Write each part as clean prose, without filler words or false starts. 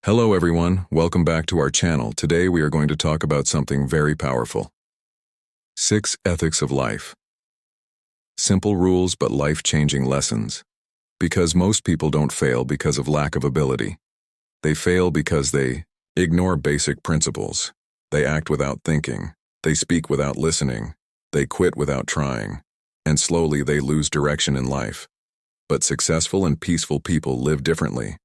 Hello everyone, welcome back to our channel. Today we are going to talk about something very powerful. 6 Ethics of Life. Simple rules but life-changing lessons. Because most people don't fail because of lack of ability. They fail because they ignore basic principles. They act without thinking. They speak without listening. They quit without trying. And slowly they lose direction in life. But successful and peaceful people live differently.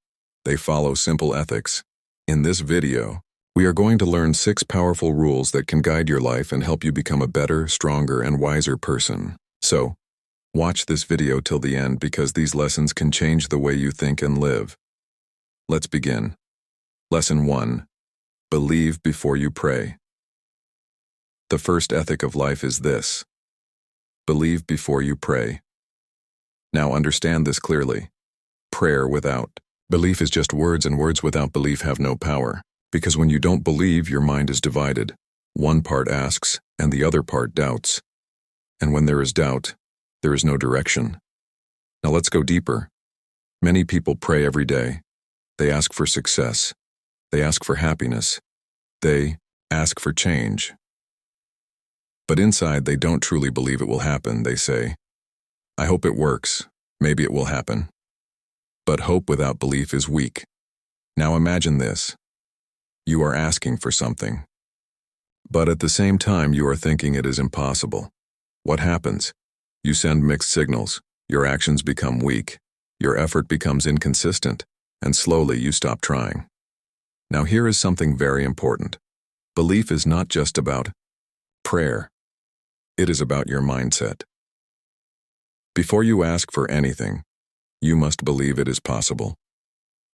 They follow simple ethics. In this video, we are going to learn 6 powerful rules that can guide your life and help you become a better, stronger, and wiser person. So, watch this video till the end because these lessons can change the way you think and live. Let's begin. Lesson 1. Believe before you pray. The first ethic of life is this. Believe before you pray. Now understand this clearly. Prayer without belief is just words, and words without belief have no power. Because when you don't believe, your mind is divided. One part asks, and the other part doubts. And when there is doubt, there is no direction. Now let's go deeper. Many people pray every day. They ask for success. They ask for happiness. They ask for change. But inside, they don't truly believe it will happen. They say, I hope it works. Maybe it will happen. But hope without belief is weak. Now imagine this. You are asking for something. But at the same time, you are thinking it is impossible. What happens? You send mixed signals. Your actions become weak. Your effort becomes inconsistent. And slowly you stop trying. Now here is something very important. Belief is not just about prayer. It is about your mindset. Before you ask for anything, you must believe it is possible.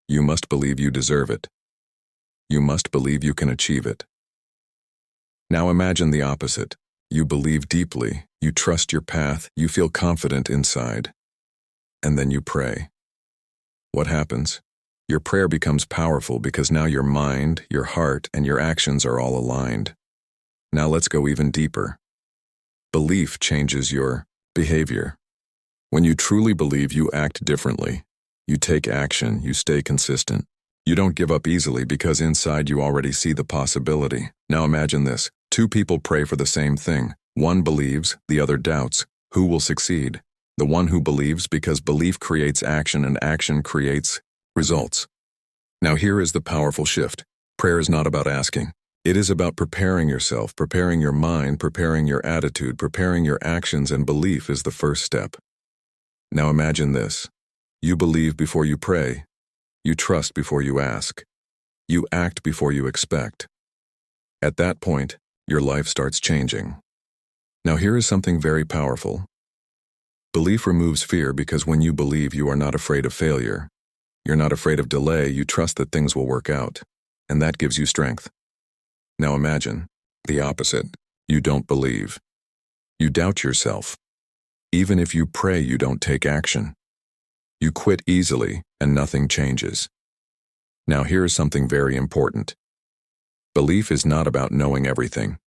You must believe you deserve it. You must believe you can achieve it. Now imagine the opposite. You believe deeply, you trust your path, you feel confident inside. And then you pray. What happens? Your prayer becomes powerful because now your mind, your heart, and your actions are all aligned. Now let's go even deeper. Belief changes your behavior. When you truly believe, you act differently. You take action, you stay consistent. You don't give up easily because inside you already see the possibility. Now imagine this. 2 people pray for the same thing. One believes, the other doubts. Who will succeed? The one who believes, because belief creates action and action creates results. Now here is the powerful shift. Prayer is not about asking. It is about preparing yourself, preparing your mind, preparing your attitude, preparing your actions, and belief is the first step. Now imagine this. You believe before you pray. You trust before you ask. You act before you expect. At that point, your life starts changing. Now here is something very powerful. Belief removes fear because when you believe, you are not afraid of failure. You're not afraid of delay, you trust that things will work out. And that gives you strength. Now imagine the opposite. You don't believe. You doubt yourself. Even if you pray, you don't take action. You quit easily, and nothing changes. Now here is something very important. Belief is not about knowing everything.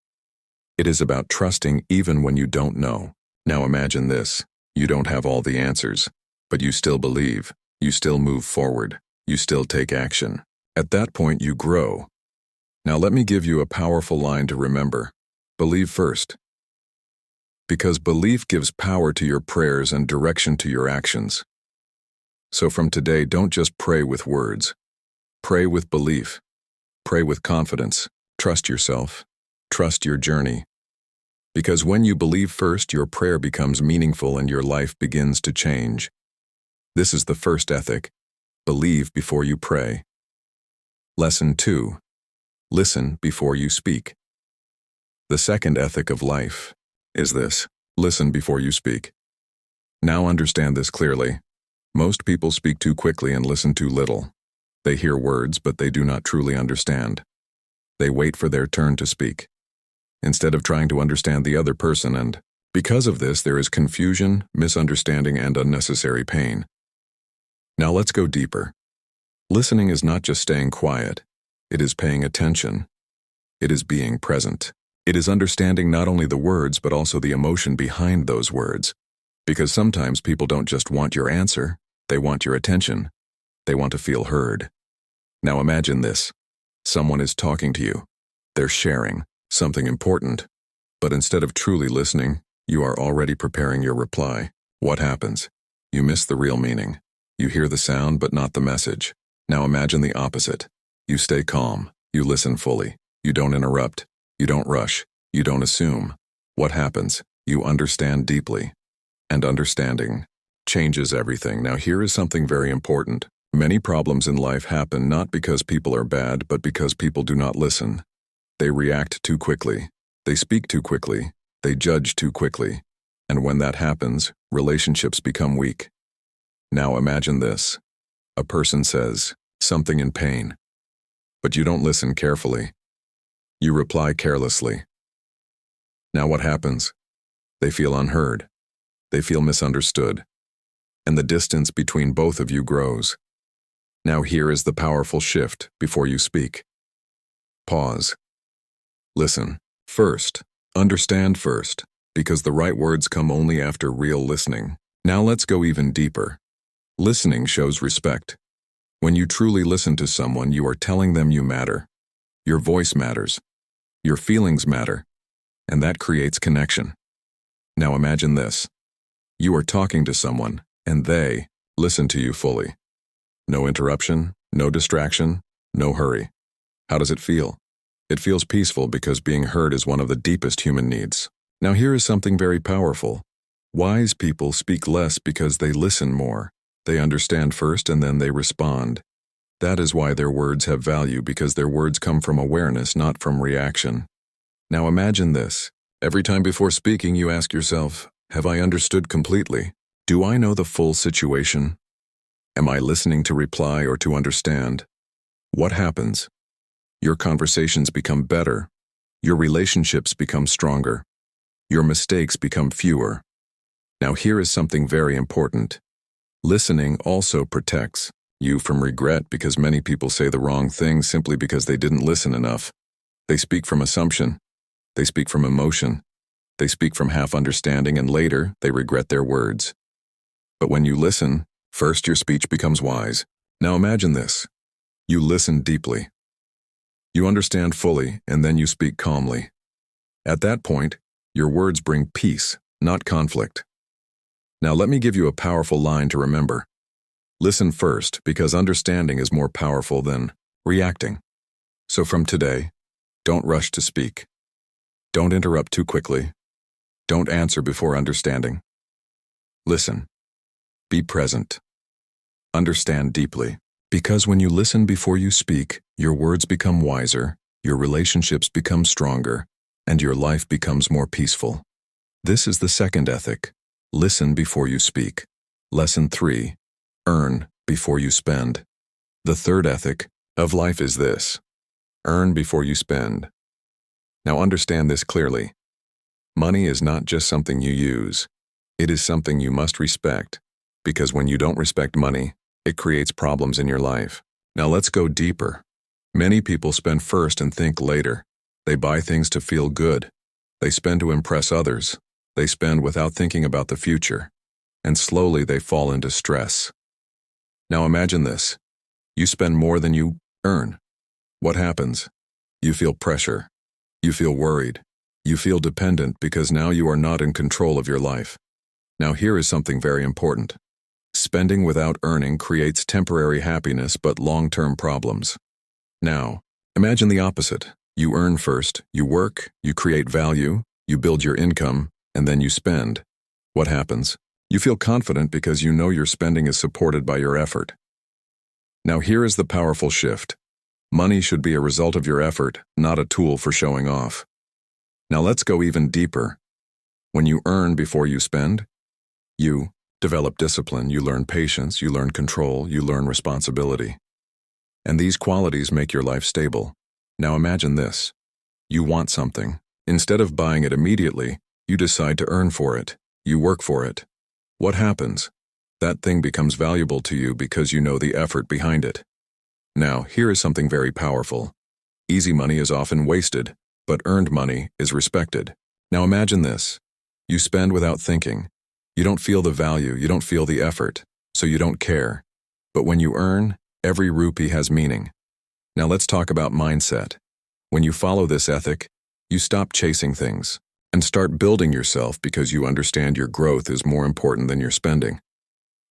It is about trusting even when you don't know. Now imagine this. You don't have all the answers, but you still believe. You still move forward. You still take action. At that point, you grow. Now let me give you a powerful line to remember. Believe first. Because belief gives power to your prayers and direction to your actions. So from today, don't just pray with words. Pray with belief. Pray with confidence. Trust yourself. Trust your journey. Because when you believe first, your prayer becomes meaningful and your life begins to change. This is the first ethic. Believe before you pray. Lesson 2. Listen before you speak. The second ethic of life is this. Listen before you speak. Now understand this clearly. Most people speak too quickly and listen too little. They hear words, but they do not truly understand. They wait for their turn to speak, instead of trying to understand the other person, and because of this, there is confusion, misunderstanding, and unnecessary pain. Now let's go deeper. Listening is not just staying quiet. It is paying attention. It is being present. It is understanding not only the words, but also the emotion behind those words. Because sometimes people don't just want your answer, they want your attention. They want to feel heard. Now imagine this. Someone is talking to you. They're sharing something important. But instead of truly listening, you are already preparing your reply. What happens? You miss the real meaning. You hear the sound but not the message. Now imagine the opposite. You stay calm. You listen fully. You don't interrupt. You don't rush. You don't assume. What happens? You understand deeply. And understanding changes everything. Now here is something very important. Many problems in life happen not because people are bad, but because people do not listen. They react too quickly. They speak too quickly. They judge too quickly. And when that happens, relationships become weak. Now imagine this. A person says something in pain, but you don't listen carefully. You reply carelessly. Now what happens? They feel unheard. They feel misunderstood. And the distance between both of you grows. Now here is the powerful shift before you speak. Pause. Listen. First. Understand first, because the right words come only after real listening. Now let's go even deeper. Listening shows respect. When you truly listen to someone, you are telling them you matter. Your voice matters. Your feelings matter. And that creates connection. Now imagine this. You are talking to someone, and they listen to you fully. No interruption, no distraction, no hurry. How does it feel? It feels peaceful because being heard is one of the deepest human needs. Now here is something very powerful. Wise people speak less because they listen more. They understand first and then they respond. That is why their words have value, because their words come from awareness, not from reaction. Now imagine this. Every time before speaking, you ask yourself, have I understood completely? Do I know the full situation? Am I listening to reply or to understand? What happens? Your conversations become better. Your relationships become stronger. Your mistakes become fewer. Now here is something very important. Listening also protects you from regret, because many people say the wrong thing simply because they didn't listen enough. They speak from assumption. They speak from emotion. They speak from half understanding, and later they regret their words. But when you listen, first your speech becomes wise. Now imagine this. You listen deeply. You understand fully, and then you speak calmly. At that point, your words bring peace, not conflict. Now let me give you a powerful line to remember. Listen first, because understanding is more powerful than reacting. So from today, don't rush to speak. Don't interrupt too quickly. Don't answer before understanding. Listen. Be present. Understand deeply. Because when you listen before you speak, your words become wiser, your relationships become stronger, and your life becomes more peaceful. This is the second ethic. Listen before you speak. Lesson 3. Earn before you spend. The third ethic of life is this. Earn before you spend. Now understand this clearly. Money is not just something you use. It is something you must respect, because when you don't respect money, it creates problems in your life. Now let's go deeper. Many people spend first and think later. They buy things to feel good. They spend to impress others. They spend without thinking about the future. And slowly they fall into stress. Now imagine this. You spend more than you earn. What happens? You feel pressure. You feel worried. You feel dependent, because now you are not in control of your life. Now here is something very important. Spending without earning creates temporary happiness but long-term problems. Now, imagine the opposite. You earn first, you work, you create value, you build your income, and then you spend. What happens? You feel confident because you know your spending is supported by your effort. Now here is the powerful shift. Money should be a result of your effort, not a tool for showing off. Now let's go even deeper. When you earn before you spend, you develop discipline, you learn patience, you learn control, you learn responsibility. And these qualities make your life stable. Now imagine this. You want something. Instead of buying it immediately, you decide to earn for it. You work for it. What happens? That thing becomes valuable to you because you know the effort behind it. Now, here is something very powerful. Easy money is often wasted, but earned money is respected. Now imagine this. You spend without thinking. You don't feel the value, you don't feel the effort, so you don't care. But when you earn, every rupee has meaning. Now let's talk about mindset. When you follow this ethic, you stop chasing things and start building yourself because you understand your growth is more important than your spending.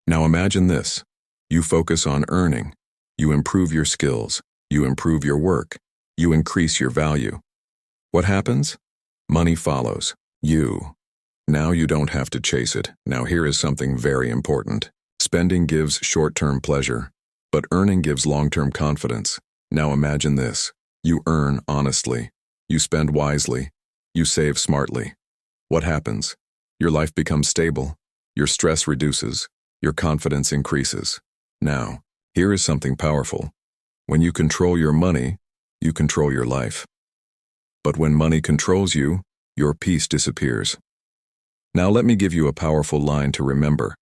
Now imagine this. You focus on earning. You improve your skills. You improve your work. You increase your value. What happens? Money follows you. Now you don't have to chase it. Now here is something very important. Spending gives short-term pleasure, but earning gives long-term confidence. Now imagine this. You earn honestly. You spend wisely. You save smartly. What happens? Your life becomes stable. Your stress reduces. Your confidence increases. Now, here is something powerful. When you control your money, you control your life. But when money controls you, your peace disappears. Now let me give you a powerful line to remember.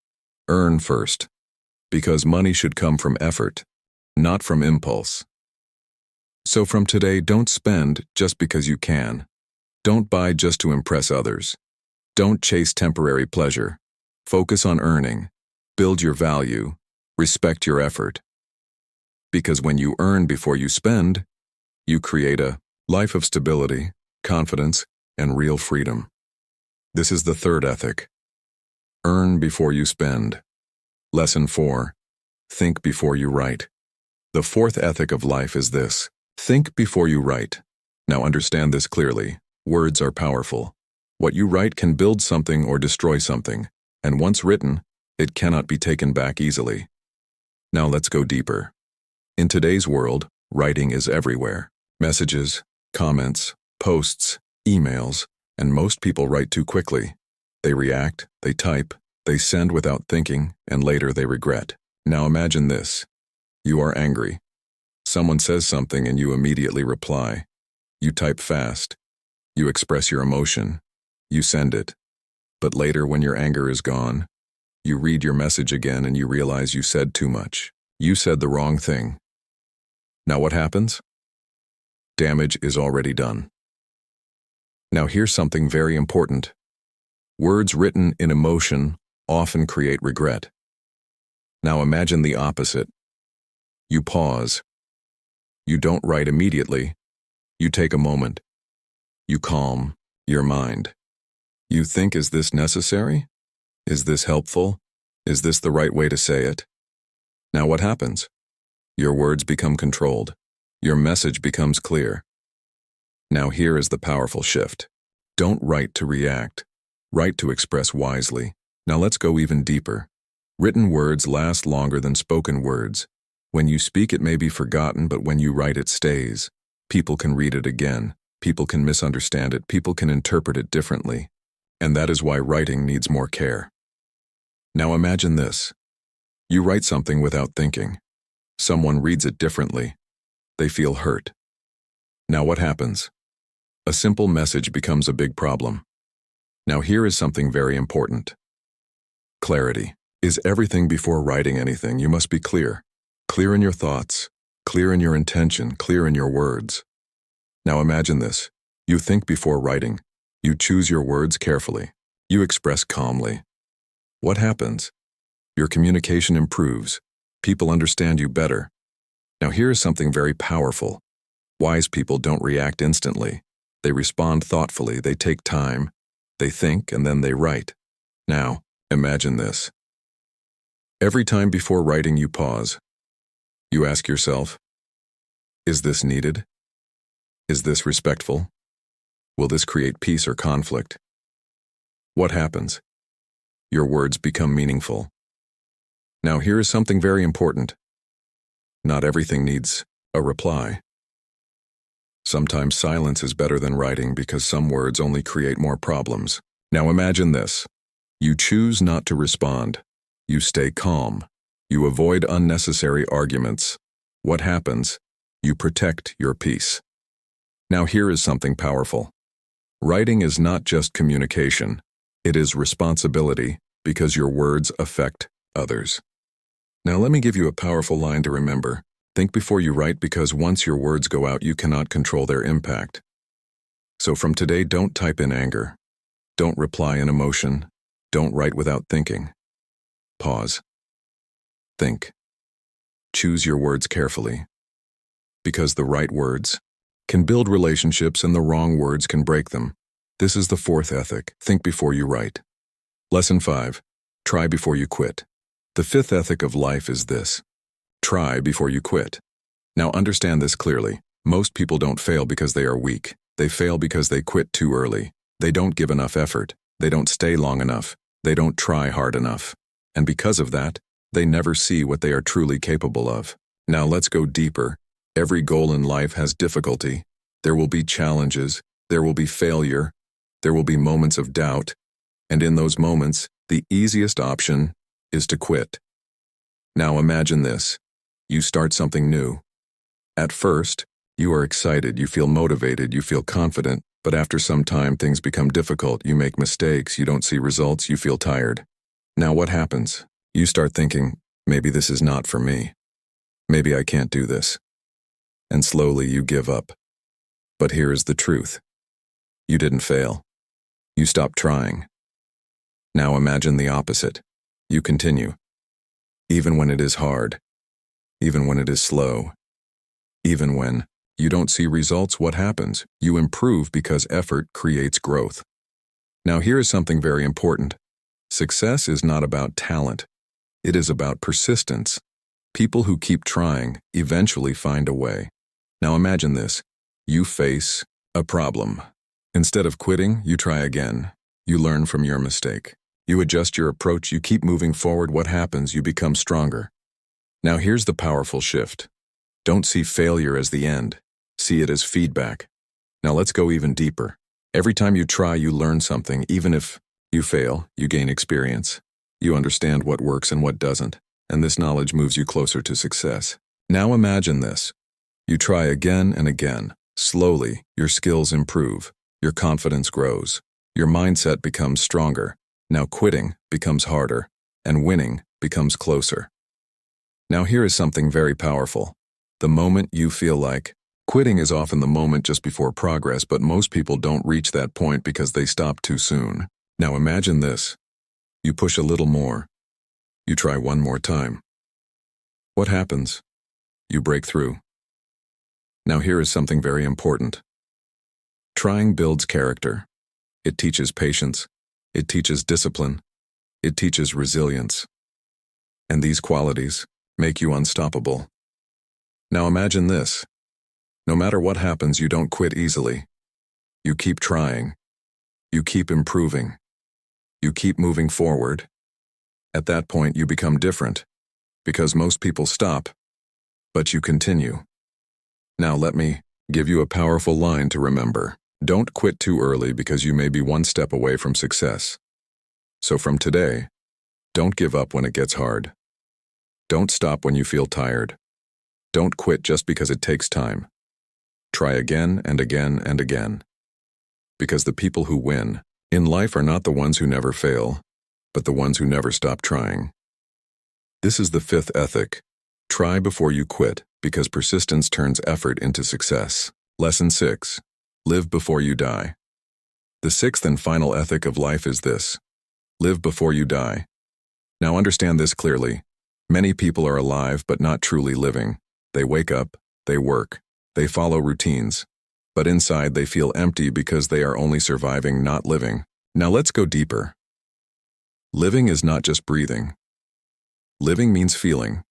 Earn first. Because money should come from effort, not from impulse. So from today, don't spend just because you can. Don't buy just to impress others. Don't chase temporary pleasure. Focus on earning. Build your value. Respect your effort. Because when you earn before you spend, you create a life of stability, confidence, and real freedom. This is the third ethic. Earn before you spend. Lesson 4. Think before you write. The fourth ethic of life is this. Think before you write. Now understand this clearly. Words are powerful. What you write can build something or destroy something, and once written, it cannot be taken back easily. Now let's go deeper. In today's world, writing is everywhere. Messages, comments, posts, emails, and most people write too quickly. They react, they type, they send without thinking, and later they regret. Now imagine this. You are angry. Someone says something and you immediately reply. You type fast. You express your emotion. You send it. But later, when your anger is gone, you read your message again and you realize you said too much. You said the wrong thing. Now what happens? Damage is already done. Now here's something very important. Words written in emotion often create regret. Now imagine the opposite. You pause. You don't write immediately. You take a moment. You calm your mind. You think, is this necessary? Is this helpful? Is this the right way to say it? Now what happens? Your words become controlled. Your message becomes clear. Now here is the powerful shift. Don't write to react. Write to express wisely. Now let's go even deeper. Written words last longer than spoken words. When you speak, it may be forgotten, but when you write, it stays. People can read it again. People can misunderstand it. People can interpret it differently. And that is why writing needs more care. Now imagine this. You write something without thinking. Someone reads it differently. They feel hurt. Now what happens? A simple message becomes a big problem. Now here is something very important. Clarity is everything. Before writing anything, you must be clear. Clear in your thoughts, clear in your intention, clear in your words. Now imagine this. You think before writing. You choose your words carefully. You express calmly. What happens? Your communication improves. People understand you better. Now here is something very powerful. Wise people don't react instantly. They respond thoughtfully. They take time. They think and then they write. Now, imagine this. Every time before writing, you pause. You ask yourself, is this needed? Is this respectful? Will this create peace or conflict? What happens? Your words become meaningful. Now here is something very important. Not everything needs a reply. Sometimes silence is better than writing because some words only create more problems. Now imagine this. You choose not to respond. You stay calm. You avoid unnecessary arguments. What happens? You protect your peace. Now here is something powerful. Writing is not just communication. It is responsibility because your words affect others. Now let me give you a powerful line to remember. Think before you write because once your words go out, you cannot control their impact. So from today, don't type in anger. Don't reply in emotion. Don't write without thinking. Pause. Think. Choose your words carefully. because the right words can build relationships and the wrong words can break them. This is the fourth ethic: think before you write. Lesson 5. Try before you quit. The fifth ethic of life is this: try before you quit. Now understand this clearly. Most people don't fail because they are weak. They fail because they quit too early. They don't give enough effort. They don't stay long enough. They don't try hard enough. And because of that, they never see what they are truly capable of. Now let's go deeper. Every goal in life has difficulty. There will be challenges. There will be failure. There will be moments of doubt. And in those moments, the easiest option is to quit. Now imagine this. You start something new. At first, you are excited, you feel motivated, you feel confident, but after some time things become difficult, you make mistakes, you don't see results, you feel tired. Now what happens? You start thinking, maybe this is not for me. Maybe I can't do this. And slowly you give up. But here is the truth. You didn't fail. You stopped trying. Now imagine the opposite. You continue. Even when it is hard. Even when it is slow. Even when you don't see results, what happens? You improve because effort creates growth. Now here is something very important. Success is not about talent. It is about persistence. People who keep trying eventually find a way. Now imagine this. You face a problem. Instead of quitting, you try again. You learn from your mistake. You adjust your approach, you keep moving forward. What happens? You become stronger. Now here's the powerful shift. Don't see failure as the end. See it as feedback. Now let's go even deeper. Every time you try, you learn something. Even if you fail, you gain experience. You understand what works and what doesn't, and this knowledge moves you closer to success. Now imagine this. You try again and again. Slowly, your skills improve. Your confidence grows. Your mindset becomes stronger. Now quitting becomes harder, and winning becomes closer. Now here is something very powerful. The moment you feel like quitting is often the moment just before progress, but most people don't reach that point because they stop too soon. Now imagine this. You push a little more. You try one more time. What happens? You break through. Now here is something very important. Trying builds character. It teaches patience. It teaches discipline. It teaches resilience. And these qualities make you unstoppable. Now imagine this. No matter what happens, you don't quit easily. You keep trying. You keep improving. You keep moving forward. At that point, you become different, because most people stop, but you continue. Now let me give you a powerful line to remember. Don't quit too early because you may be one step away from success. So from today, don't give up when it gets hard. Don't stop when you feel tired. Don't quit just because it takes time. Try again and again and again. Because the people who win in life are not the ones who never fail, but the ones who never stop trying. This is the fifth ethic. Try before you quit, because persistence turns effort into success. Lesson 6. Live before you die. The sixth and final ethic of life is this. Live before you die. Now understand this clearly. Many people are alive but not truly living. They wake up, they work, they follow routines, but inside they feel empty because they are only surviving, not living. Now let's go deeper. Living is not just breathing. Living means feeling.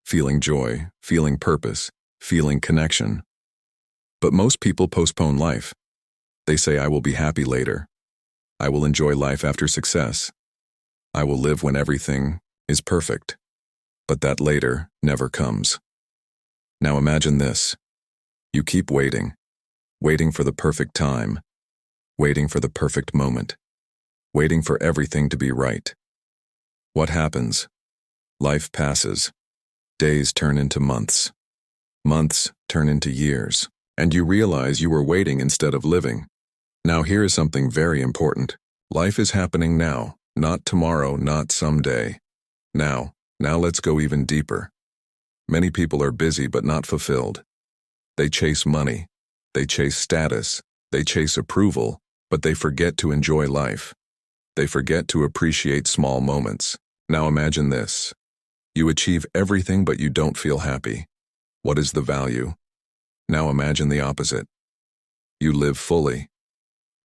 Feeling joy, feeling purpose, feeling connection. But most people postpone life. They say, I will be happy later. I will enjoy life after success. I will live when everything is perfect. But that later never comes. Now imagine this. You keep waiting. Waiting for the perfect time. Waiting for the perfect moment. Waiting for everything to be right. What happens? Life passes. Days turn into months. Months turn into years. And you realize you were waiting instead of living. Now here is something very important. Life is happening now, not tomorrow, not someday. Now let's go even deeper. Many people are busy but not fulfilled. They chase money. They chase status. They chase approval, but they forget to enjoy life. They forget to appreciate small moments. Now imagine this. You achieve everything but you don't feel happy. What is the value? Now imagine the opposite. You live fully.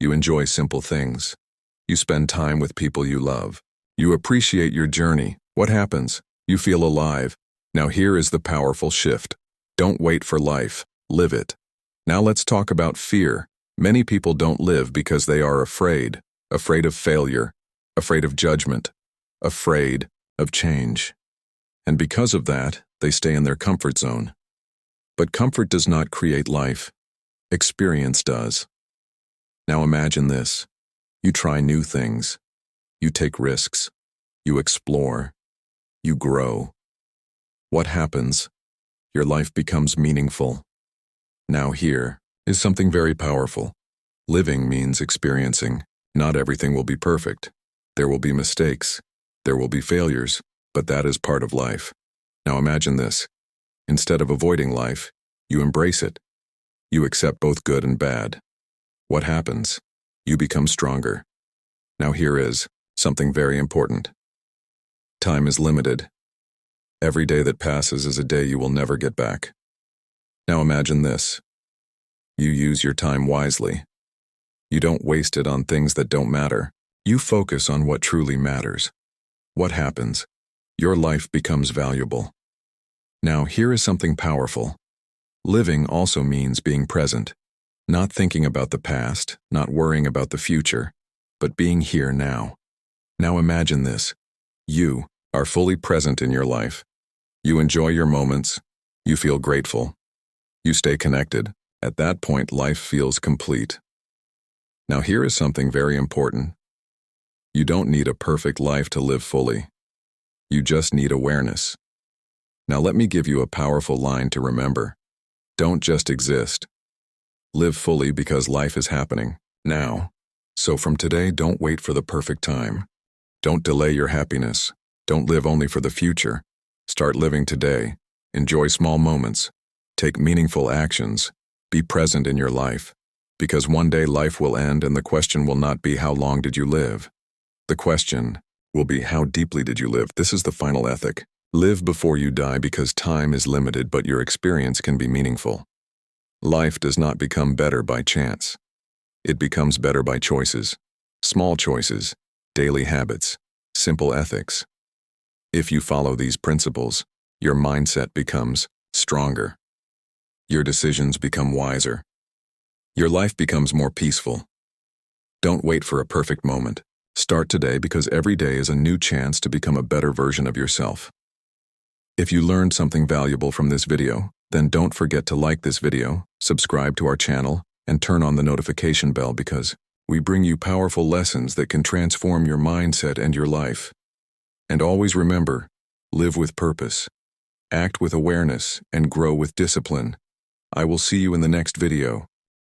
You enjoy simple things. You spend time with people you love. You appreciate your journey. What happens? You feel alive. Now here is the powerful shift. Don't wait for life. Live it. Now let's talk about fear. Many people don't live because they are afraid. Afraid of failure. Afraid of judgment. Afraid of change. And because of that, they stay in their comfort zone. But comfort does not create life. Experience does. Now imagine this. You try new things. You take risks. You explore. You grow. What happens? Your life becomes meaningful. Now here is something very powerful. Living means experiencing. Not everything will be perfect. There will be mistakes. There will be failures, but that is part of life. Now imagine this. Instead of avoiding life, you embrace it. You accept both good and bad. What happens? You become stronger. Now here is something very important. Time is limited. Every day that passes is a day you will never get back. Now imagine this. You use your time wisely. You don't waste it on things that don't matter. You focus on what truly matters. What happens? Your life becomes valuable. Now here is something powerful. Living also means being present. Not thinking about the past, not worrying about the future, but being here now. Now imagine this. You are fully present in your life. You enjoy your moments. You feel grateful. You stay connected. At that point, life feels complete. Now here is something very important. You don't need a perfect life to live fully. You just need awareness. Now let me give you a powerful line to remember. Don't just exist. Live fully because life is happening now. So from today, don't wait for the perfect time. Don't delay your happiness. Don't live only for the future. Start living today. Enjoy small moments. Take meaningful actions. Be present in your life. Because one day life will end and the question will not be how long did you live. The question will be how deeply did you live. This is the final ethic. Live before you die because time is limited but your experience can be meaningful. Life does not become better by chance. It becomes better by choices. Small choices, daily habits, simple ethics. If you follow these principles, your mindset becomes stronger. Your decisions become wiser. Your life becomes more peaceful. Don't wait for a perfect moment. Start today because every day is a new chance to become a better version of yourself. If you learned something valuable from this video, then don't forget to like this video, subscribe to our channel, and turn on the notification bell because we bring you powerful lessons that can transform your mindset and your life. And always remember, live with purpose, act with awareness, and grow with discipline. I will see you in the next video.